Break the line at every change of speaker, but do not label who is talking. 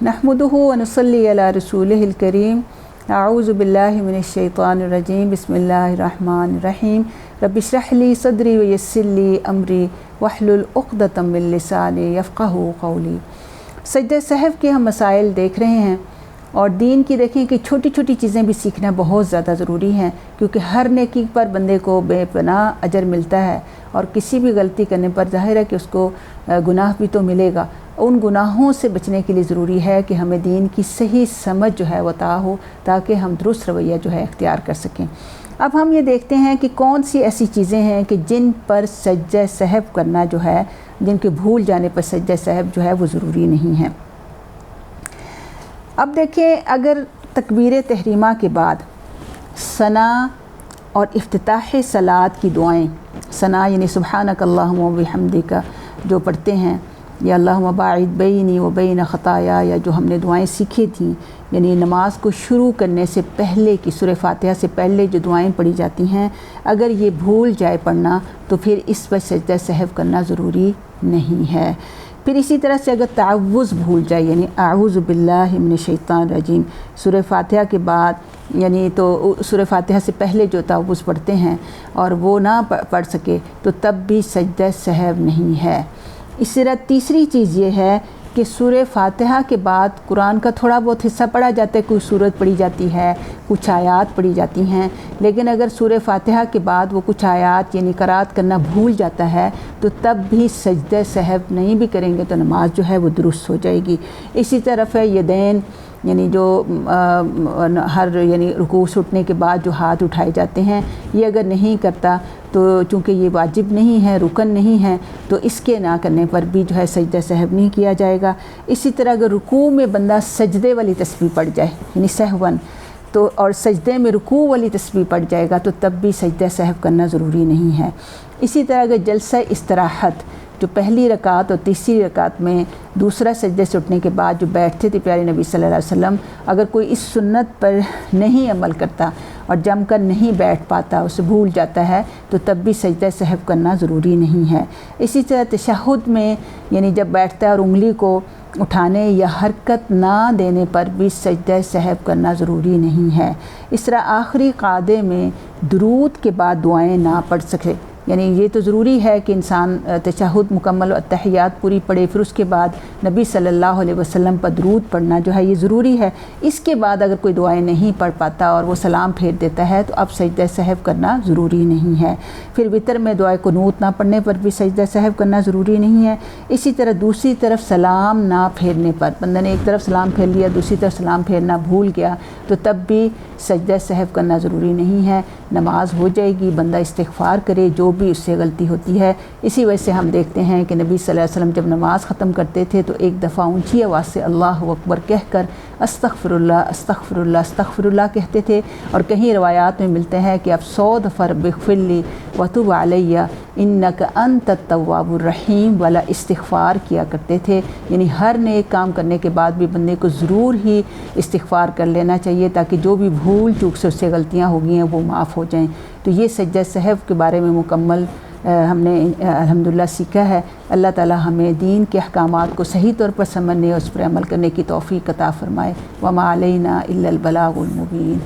नहमदुहु व नुसल्ली अला रसूलिहिल करीम। अऊज़ु बिल्लाहि मिनश शैतानिर रजीम। बिस्मिल्लाहिर रहमानिर रहीम। रब्बि इश्रह ली सदरी व यस्सिर ली अमरी वहलुल उक़दतम मिन लिसानी यफ़क़हू क़ौली। सजदा सहव के हम मसाइल देख रहे हैं और दीन की देखें कि छोटी छोटी चीज़ें भी सीखना बहुत ज़्यादा ज़रूरी हैं, क्योंकि हर नेकी पर बंदे को बेपनाह अजर मिलता है और किसी भी गलती करने पर ज़ाहिर है कि उसको गुनाह भी तो मिलेगा। उन गुनाहों से बचने के लिए ज़रूरी है कि हमें दीन की सही समझ जो है वो अता हो, ताकि हम दुरुस्त रवैया जो है इख्तियार कर सकें। अब हम ये देखते हैं कि कौन सी ऐसी चीज़ें हैं कि जिन पर सजदा सहव करना जो है, जिनके भूल जाने पर सजदा सहव जो है वो ज़रूरी नहीं है। अब देखें, अगर तकबीर तहरीमा के बाद सना और इफ्तिताह सलात की दुआएं, सना यानी सुब्हानक अल्लाहुम्मा व बिहम्दिका जो पढ़ते हैं, या अल्लाहुम्मा बाइद बैनी व बैन ख़ताया, या जो हमने दुआएं सीखी थी, यानी नमाज को शुरू करने से पहले की सूरह फातिहा से पहले जो दुआएं पढ़ी जाती हैं, अगर ये भूल जाए पढ़ना तो फिर इस पर सजदा सहव करना ज़रूरी नहीं है। फिर इसी तरह से अगर तावुज़ भूल जाए, यानी आऊज़ु बिल्लाहि मिनश शैतानिर रजीम सूरह फातिहा के बाद, यानी तो सूरह फातिहा से पहले जो तावुज़ पढ़ते हैं और वो ना पढ़ सके तो तब भी सजदा सहव नहीं है। इसी तरह तीसरी चीज़ ये है कि सूरह फातिहा के बाद कुरान का थोड़ा बहुत हिस्सा पढ़ा जाता है, कोई सूरत पढ़ी जाती है, कुछ आयात पढ़ी जाती हैं, लेकिन अगर सूरह फातिहा के बाद वो कुछ आयात यानी क़राअत करना भूल जाता है तो तब भी सजदा सहव नहीं भी करेंगे तो नमाज जो है वो दुरुस्त हो जाएगी। इसी तरफ है यदैन, यानी जो हर यानी रुकू से उठने के बाद जो हाथ उठाए जाते हैं, ये अगर नहीं करता तो चूँकि ये वाजिब नहीं है, रुकन नहीं है, तो इसके ना करने पर भी जो है सजदा सहव नहीं किया जाएगा। इसी तरह अगर रुकू में बंदा सजदे वाली तस्बीह पढ़ जाए यानी सहवन, तो और सजदे में रुकू वाली तस्बीह पढ़ जाएगा तो तब भी सजदा सहव करना ज़रूरी नहीं है। इसी तरह अगर जलसा इस्तराहत जो पहली रकात और तीसरी रकात में दूसरा सजदे से उठने के बाद जो बैठते थे प्यारे नबी सल्लल्लाहु अलैहि वसल्लम, अगर कोई इस सुन्नत पर नहीं अमल करता और जमकर नहीं बैठ पाता, उसे भूल जाता है, तो तब भी सजदा सहव करना ज़रूरी नहीं है। इसी तरह तशहुद में यानी जब बैठता है और उंगली को उठाने या हरकत ना देने पर भी सजदा सहव करना ज़रूरी नहीं है। इस तरह आखिरी क़ादे में दुरूद के बाद दुआएं ना पढ़ सके, यानी ये तो ज़रूरी है कि इंसान तशहुद मुकम्मल और तहियात पूरी पढ़े, फिर उसके बाद नबी सल्लल्लाहु अलैहि वसल्लम पर दुरूद पढ़ना जो है ये ज़रूरी है। इसके बाद अगर कोई दुआएं नहीं पढ़ पाता और वो सलाम फेर देता है तो अब सजदा सहव करना ज़रूरी नहीं है। फिर वितर में दुआए कुनूत ना पढ़ने पर भी सजदा सहव करना ज़रूरी नहीं है। इसी तरह दूसरी तरफ सलाम ना फेरने पर, बंदा ने एक तरफ सलाम फेर लिया, दूसरी तरफ सलाम फेरना भूल गया तो तब भी सजदा सहव करना ज़रूरी नहीं है। नमाज हो जाएगी, बंदा इस्तिग़फ़ार करे जो भी उससे गलती होती है। इसी वजह से हम देखते हैं कि नबी सल्लल्लाहु अलैहि वसल्लम जब नमाज ख़त्म करते थे तो एक दफ़ा ऊंची आवाज़ से अल्लाहु अकबर कहकर अस्तग़फ़िरुल्लाह अस्तग़फ़िरुल्लाह अस्तग़फ़िरुल्लाह कहते थे। और कहीं रवायात में मिलते हैं कि आप 100 दफ़ा रब्बिग़फ़िरली व तुब अलैया इन्नका अंतत तव्वाबुर रहीम वाला इस्तिग़फ़ार किया करते थे। यानी हर नेक काम करने के बाद भी बंदे को ज़रूर ही इस्तिग़फ़ार कर लेना चाहिए, ताकि जो भी भूल चूक से उससे गलतियाँ हो गई हैं वो माफ़ हो जाएँ। तो ये सजदा सहव के बारे में मुकम्मल हमने अल्हम्दुलिल्लाह सीखा है। अल्लाह ताला हमें दीन के अहकामात को सही तौर पर समझने और उस पर अमल करने की तौफ़ीक़ अता फ़रमाए। वमा अलैना इल्लल बलागुल मुबीन।